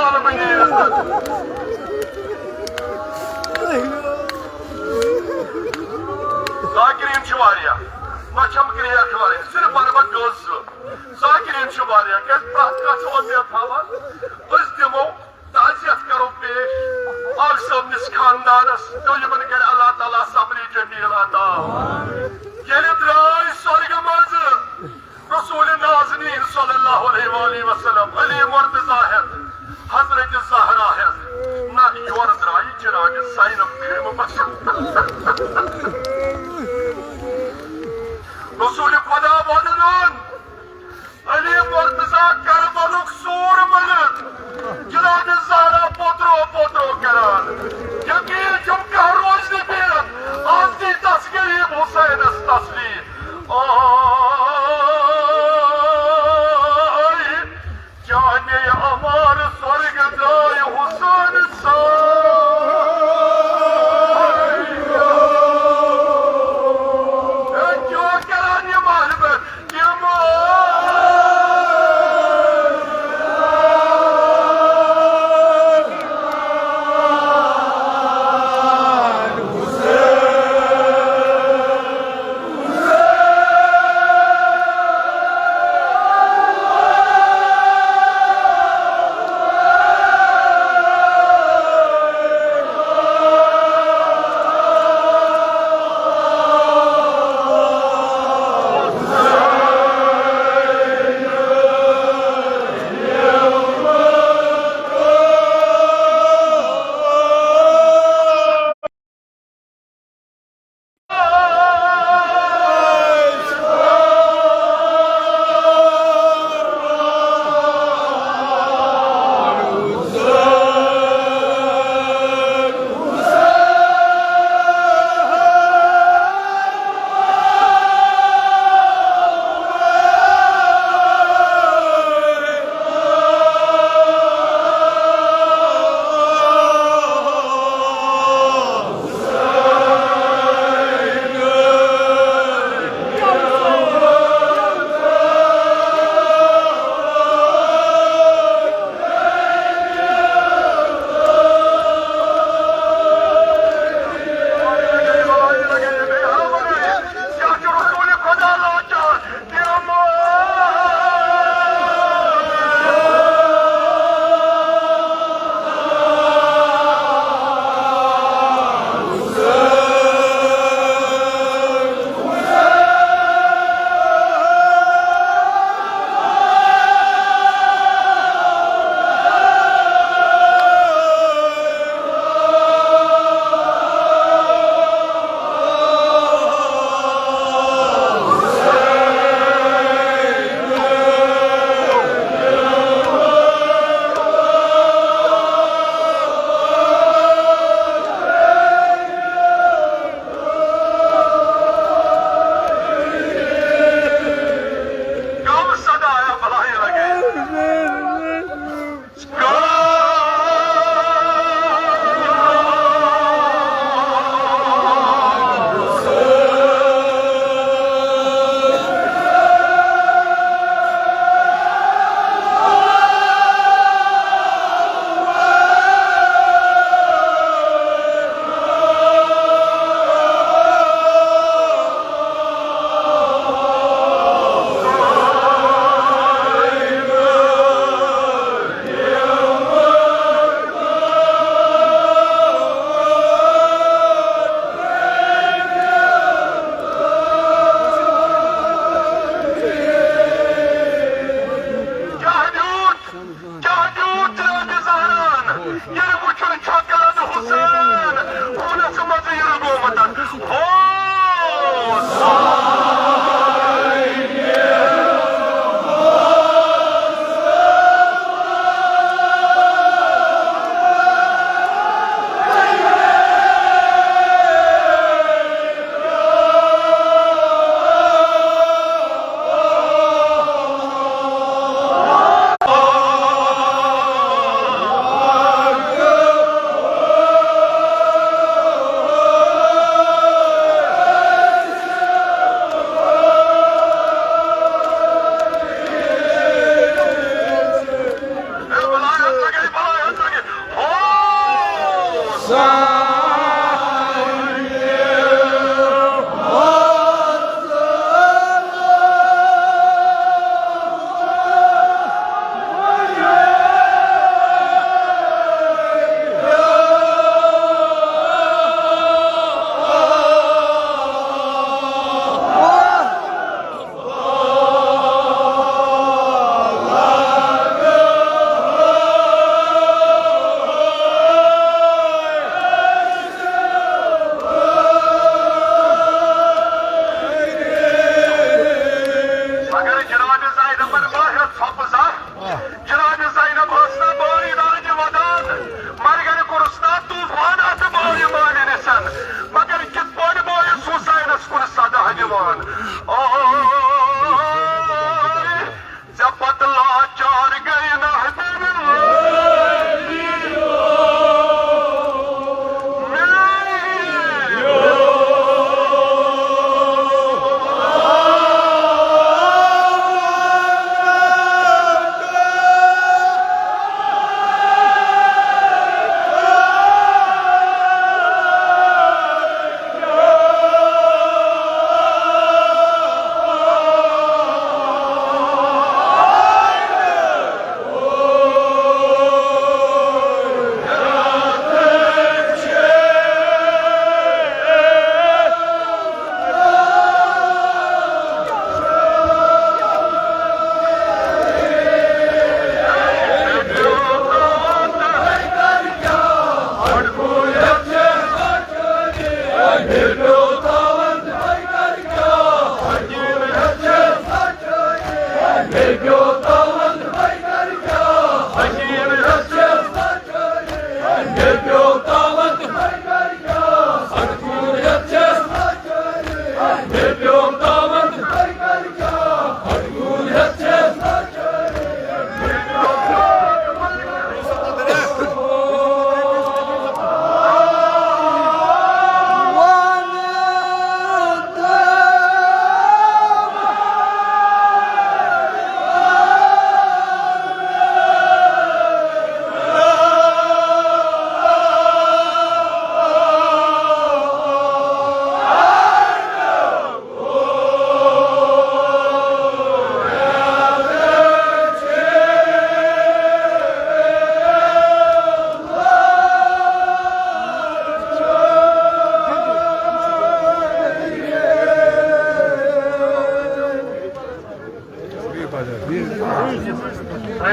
العالمين. Zakirim şu var ya, maçam kırıya var ya, sırf bana bak gözlü. Zakirim şu var ya, kes praktikaçı olmayan tavan, ızdemo, taziyat karo peş, arsam niskandanas, duyumunu gel Allah Teala sabri cemil ata. Gelip ray sargımazı, Resul-i Nazinin sallallahu aleyhi ve sellem, Ali Murtaza her, Hazreti Zahra her, na yuvardır ayı çırağın sayınım kırmı başım. Resul-i Kuda Badır'ın Ali Murtaza Kerbaluk Surmal'ın Cıladı Zahra potro keran Yaki Cumka Rojni bir Anti tasgiri Husaynas tasli Ay Cane amar sargıday Husan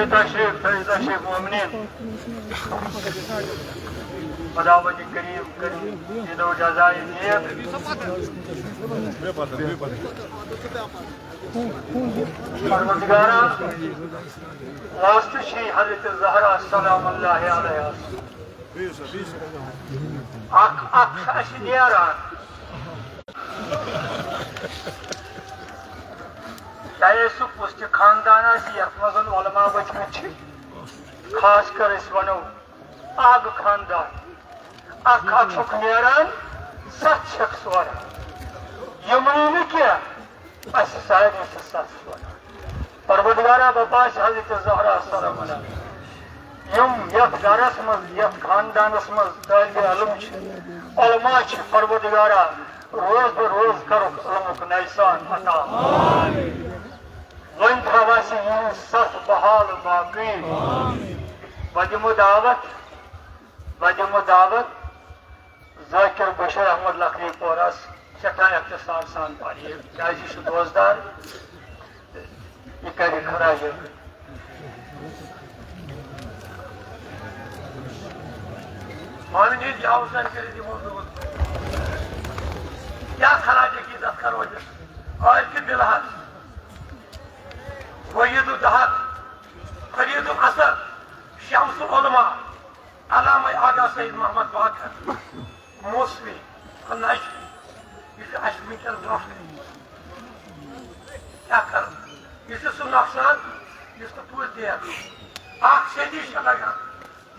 तशरीफ मोमिनीन खुदावंद करीम जिदो जज़ाए नियत परवरदिगारा वास्ते श्री हज़रत ज़हरा सलामुल्लाह अलैहा अख नेरान चाहे सह कुछ खानदान उलमा वचमत खास कर वनो आग खानदान अख नेरान 7 शख्स वन यमन क्या सारे सच वन परवरदिगारा बपाश हज़रत ज़हरा सलाम यम यथ गरस मज यथ खानदानस मज तालिब इल्म उलमा परवरदिगारा रोज ब रोज करो इल्मुक नैसान अता वन थवास सत बहाल बाकी वजमो दावत जाकिर बशीर अहमद लखनी पोरस सठा इख्तिसार सान पारिए क्या दोस्तदार यह कर खराज मानी जावसन कर क्या खराज की इज्जत करो और कि दिलहत वहीद दहत फरीद असद शम्सुल उलमा अल्लामा आगा सईद मोहम्मद बाकर मौसवी नशरी यह अशमीचन ब्रोह क्या कर यह सह नौकसान यह पूरी देर सदी लगान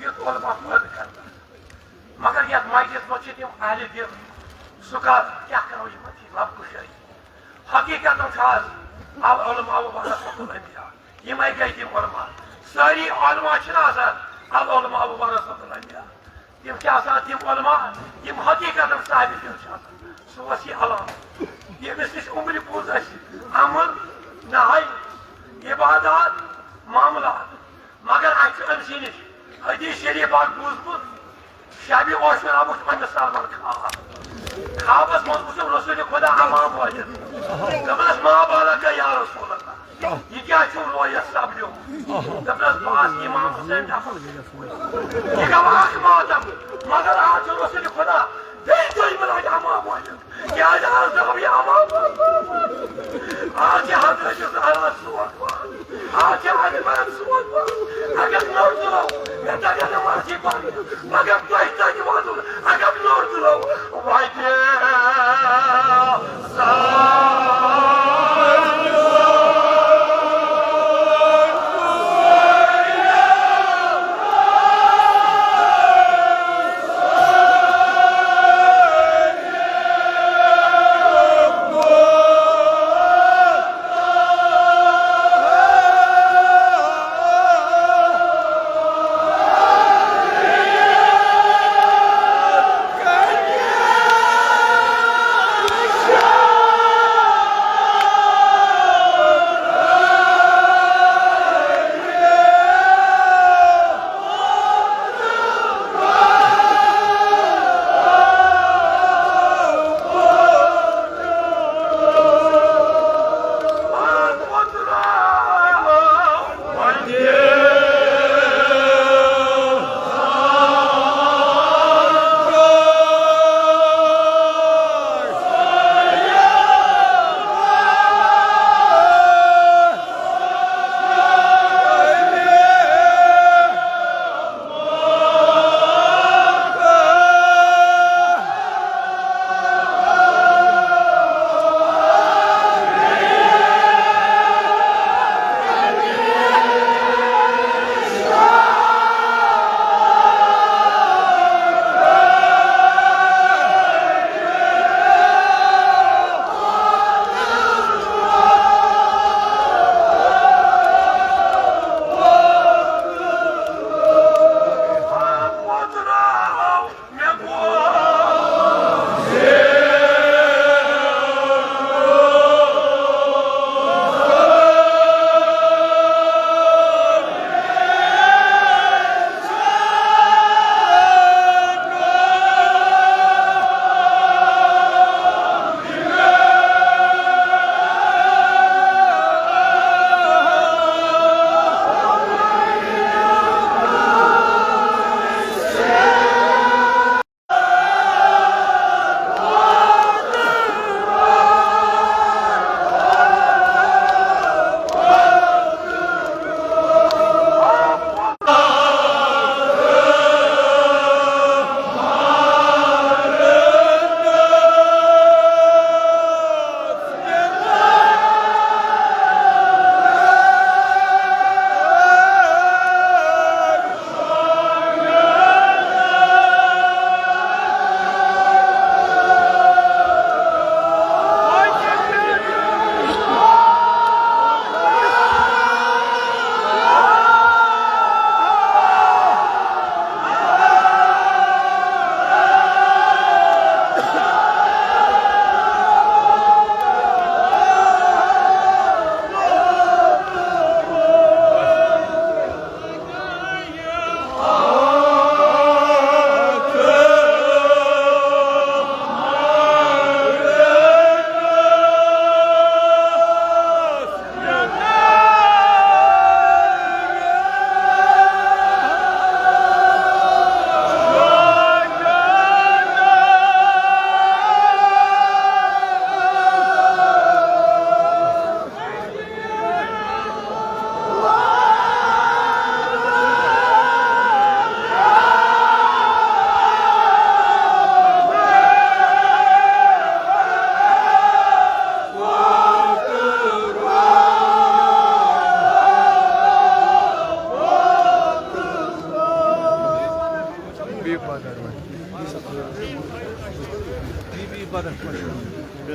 युथ उलमा पैदा कर मगर ये मस्जिद मज अहल दिल सुकार क्या करो ये लब कुशरी हकीकत अब उलमा यम गई तम उलमा सारी उलमा अब उलमा वरसतुल अंबिया imkâsat, ulema, hakikatin sahibi inşallah. Suvasi Allah. Yemişsiz umri buzdaş. Amr, nahay, ibadat, mamulat. Magar ayçı ömsiniz. Hadis-i şerif bak buzbuz. Şabi oşuna bu annesal var kâh. Kâbız mozbuzum Resulü Kuda amam vacir. Kıbrıs mağabalaka ya Resulallah. Yıkâ çuğru yasablıyor. Kıbrıs bağız İmam Hüseyin yapar. Yıkâ vakı mağdam. Magar ağacı Resulü Kuda. Ben duymun ya amam vacir. Ya da arzım ya amam vacir. Ağacı Hazreti Allah'a suvat var. Ağacı Hazreti suvat var. Agam nordulav. Yatağına vacip var. Agam dayıtacı var. Agam nordulav. Vaydi.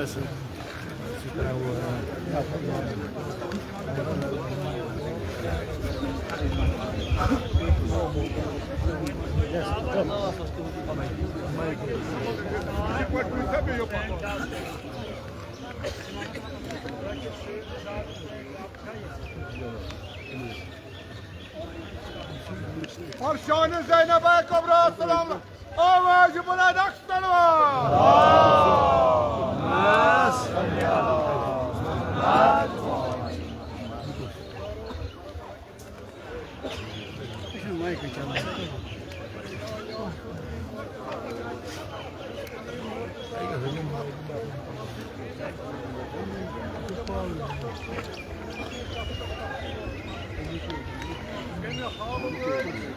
Yes. Parşanı Zeynep'e Kobra selamlar. Avacı buna dakstan var.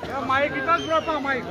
Ya Mike kita berapa Mike?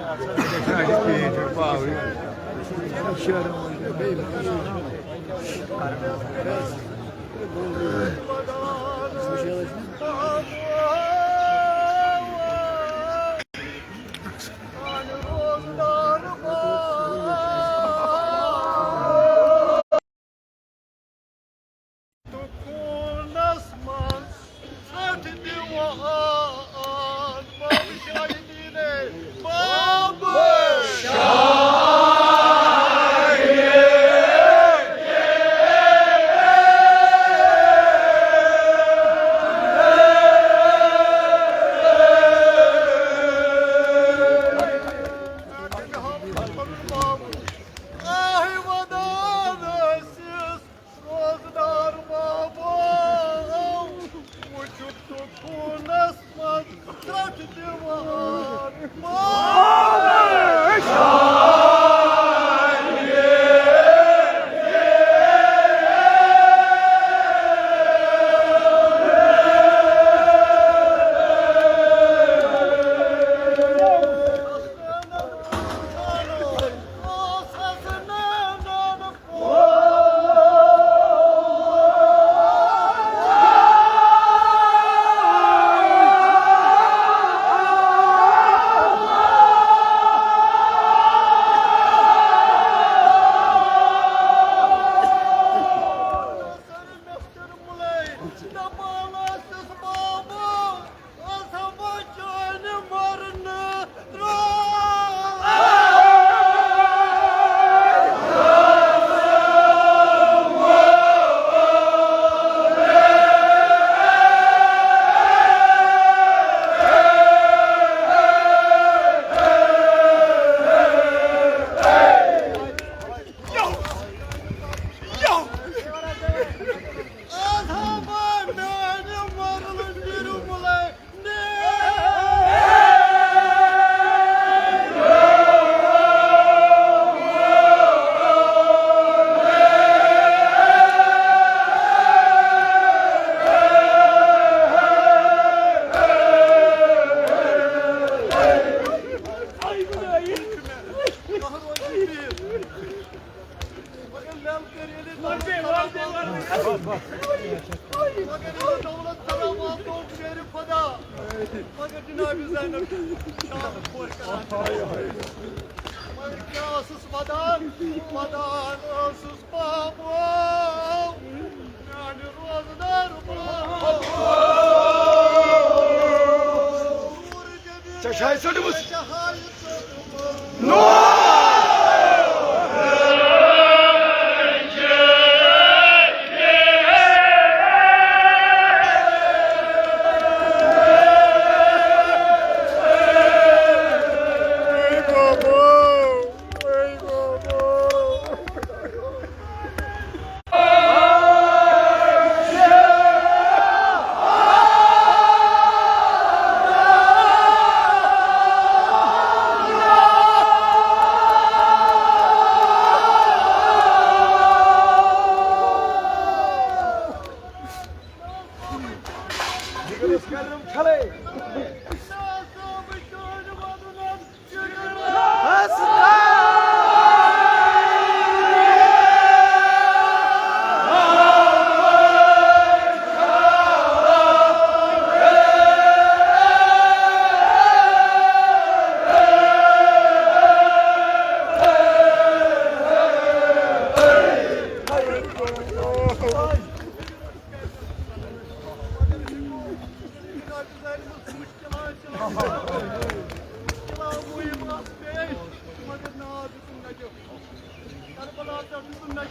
Karbala tarafından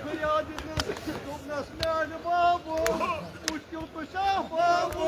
feryat edin. Nasıl babu? Uçtu paşa babu.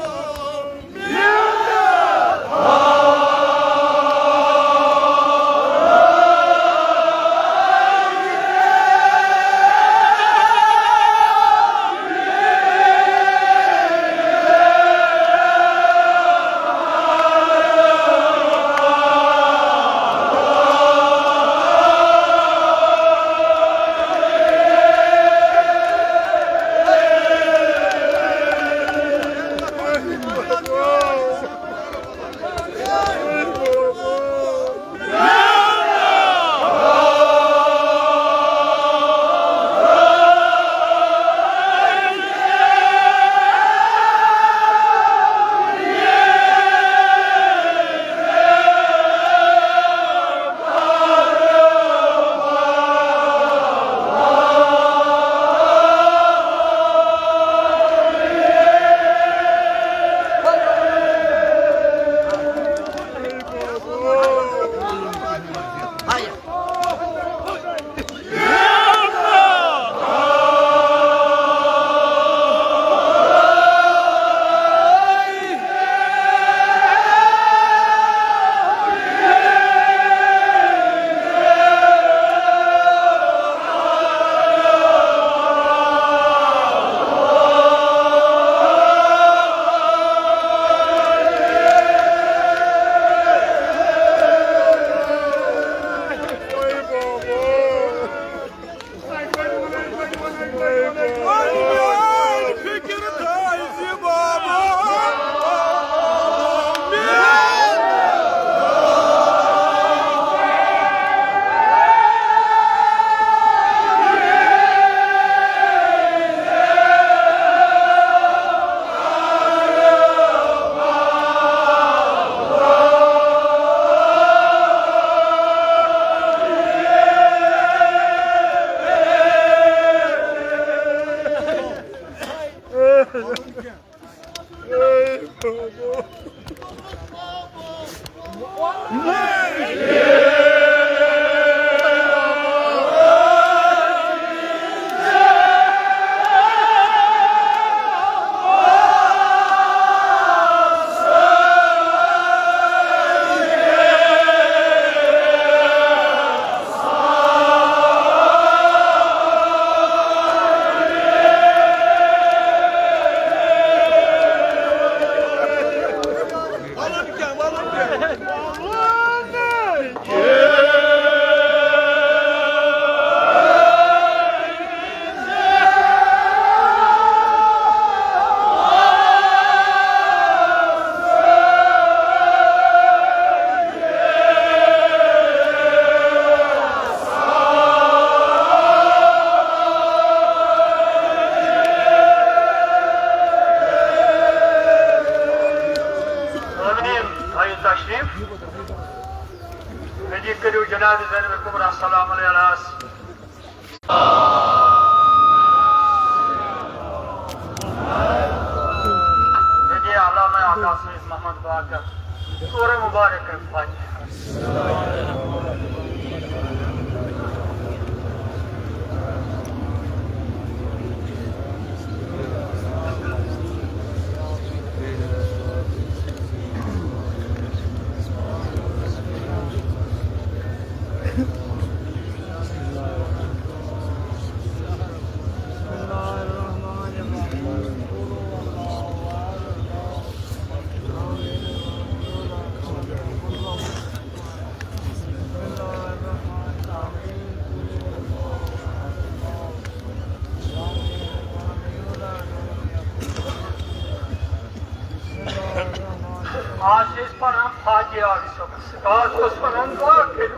Aziz param Hacı abi sokası. Daha Osman'ın dua kedi.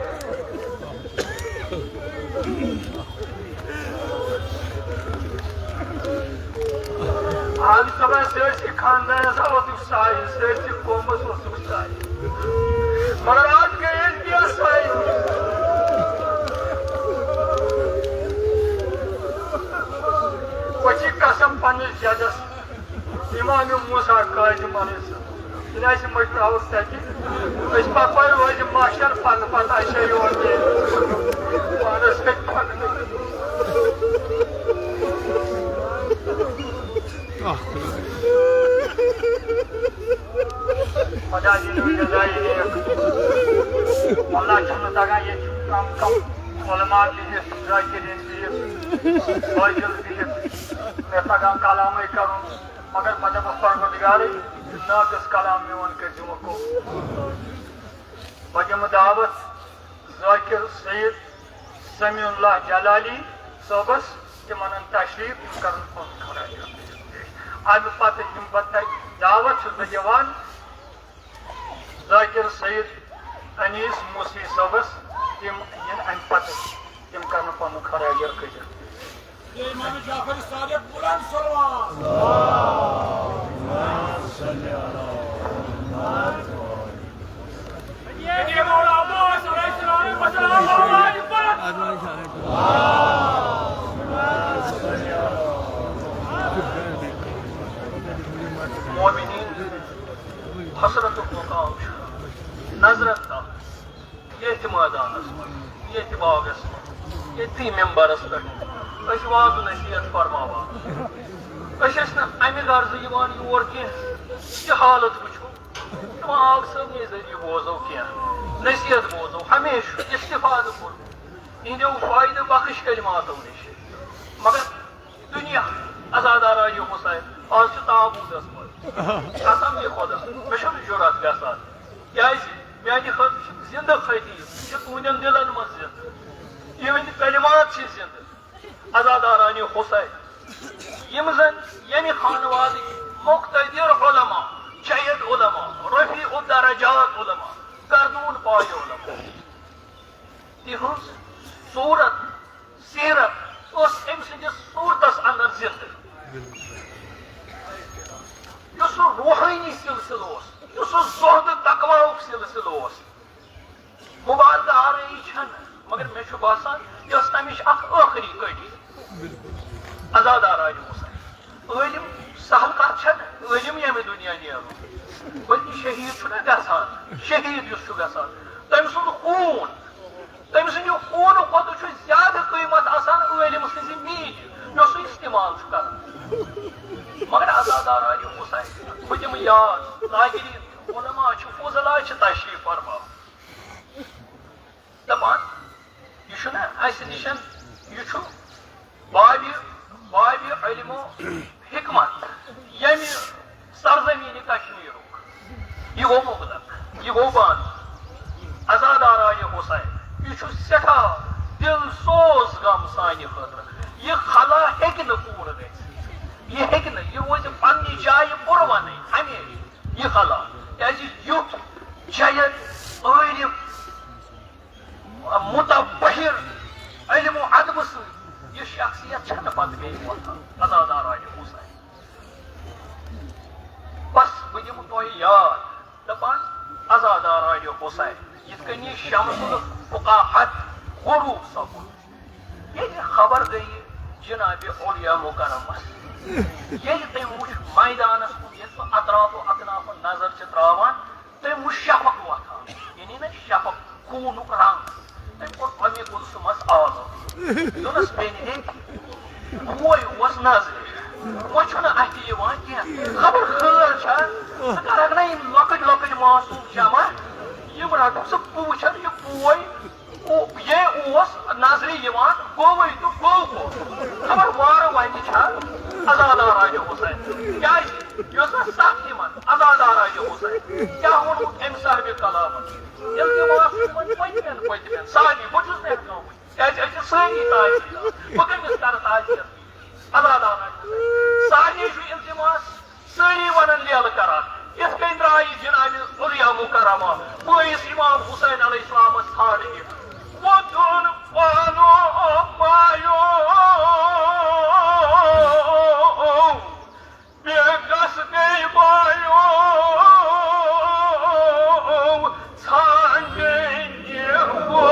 Abi sabah sırası kandana zavaduk sahi, sırası bombası osuk sahi. Mगर आज के India Sai पची कसम पन्ने जजस इमाम मूसा काजिम अलैहिस्सलाम Ilahi mashtaus teki. Ish papa roji mashar pan pata şey yordu. Bana spek pan. Madadi ne zayıf. Allah canı daga ye kam olma diye zakirin diye. Bayıl diye. मैं पगाम कलाम ही करूँ मगर मजब परवरदिगार ना किस कलाम में उनके जुम्मों को बजम दावत ज़ाकिर सैयद समीउल्लाह जलाली सोबस के मनन तशरीफ करन को खड़ा है आज पाते जुम बत्ता दावत बजवान ज़ाकिर सैयद अनीस मूसी सोबस तिम इन अन पाते तिम करन को खड़ा है कर ये इमाम जाफर सादिक बुलंद सलवात ये मौला अब्बास अलैहिस्सलाम मसलाम आवाज पर मोमिनीन हसरत मुकाम नजरत ये तिमादानस ये तिबागस ये ती मेंबरस पर अश वाज नसीहत फरमावा अश अमि गर्ज यवान योर कह यह हालत वुचो तुम आग सब जरिए बोजो कह नसीहत बोजो हमेशा इस्तिफाद कोर इंदो फायदे बख्श कलिमातों नश मगर दुनिया अजादारा यो मुसाइब आज ताबूदस मज कसम ये खुदा मे जुरत गसान क्या जिंदा खती तुंदन दिलन मज जिंद कलिमात जिंद अजादारानी हुसैन यम जन यमि खानवाद मुक्तदिर उलमा जयद उलमा रफी दरजात उलमा गर्दून पाय उलमा तिहंस सूरत सीरत उस अम सदिस सूरतस अंदर जिंद युस रूहानी सिलसिल युस ज़ुहद तकवाउक सिलसिल मुबारक आ रही छन मगर मे बासान यस तमिश आखिरी कड़ी अजादार इलम सहल कत इलम ये दुनिया नीर बल्कि शहीद गसान शहीद तम सुन खून तम सद खून खुद ज्यादा कीमत इलम सज मीज यस इस्तेमाल कर मगर अजादार हुसैन बह दिम याद नागिरीन उलमा फजला तशरीफ फरमा दपान यह नशन यह बाब इल्मो हिकमत यमि सरजमीन कश्मीर यह गो मुगलक यह गो बंद अजादार हुसैन यह सठा दिल सोज गम सान खतर यह खला हेक पूर यह रोज पन्नी जाय पुरवन हमेशा यह खला युथ जयद इलम मुतबहिर इल्म अदब यह शख्सियत पत बे अजादार हुसैन बस बह दिम तुह याद दपान अजादार हुसैन यथ कन यह शमसुल फुकाहत गुरूब सपद ये खबर गई जनाब औलिया मुकरमस ये तम वुच मैदानस कुन अतराफ अकनाफ नजर त्रावान तम वुच शफक वथान यानी ना शफक खूनुक रंग तम कोर अमी कुलसुमस आलो दोनस बेने मोय वस नजर वो छुन अति यवान क्या खबर खर छ करक ना लकट लकट मासूम जमा यम रट स पूछन ये पोय ओ ये ओस नजरी यवान गोवै तो गो खबर वार वन छ अजादार हुसैन क्या योस साथी मन अजादार हुसैन क्या होन एम साहब कलाम इल्तिमास मन पइतन सानी बुझस ने गो क्या सानी ताज बकमिस कर ताज अजादार सानी जो इल्तिमास सानी वनन लेल करान इस कई द्राई जनाब औलिया मुकरमा बोइस इमाम हुसैन अलैहिस्सलाम खान वो दोन पानो पायो बेगस गई बायो छांगे वो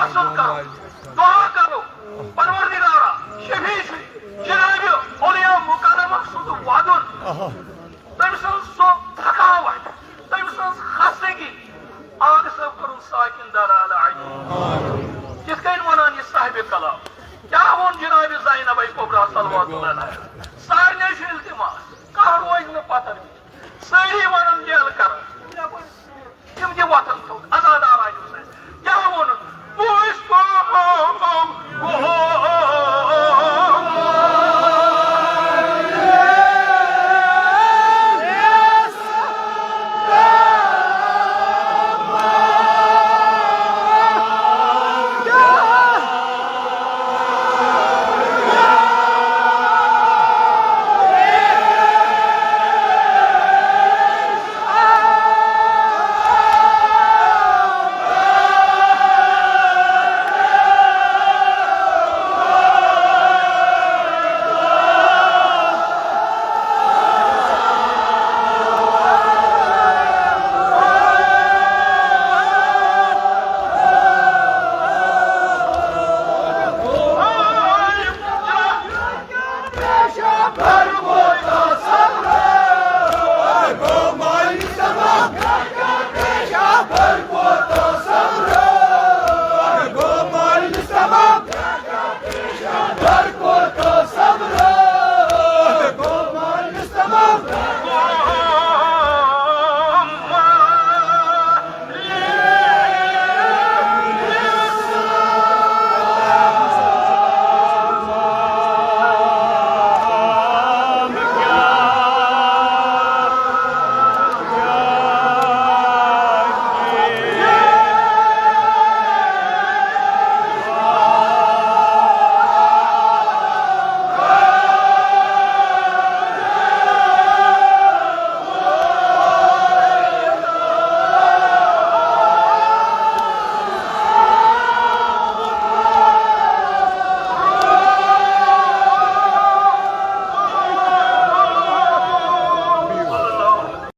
तवस्सुल करो दुआ करो परवरदिगारा शफी जनाब औलिया मुकर्रम सुद वादुन तम सो थकावट तम खस्तगी आग सब करुन साकिन दराल आई जिस कहीं वनान ये साहिब कलाम क्या वो जनाब ज़ैनब कुबरा सल्लल्लाहु अलैहि सारने इल्तिमास कह रोज न पतर सही वनन जेल कर तुम जे वत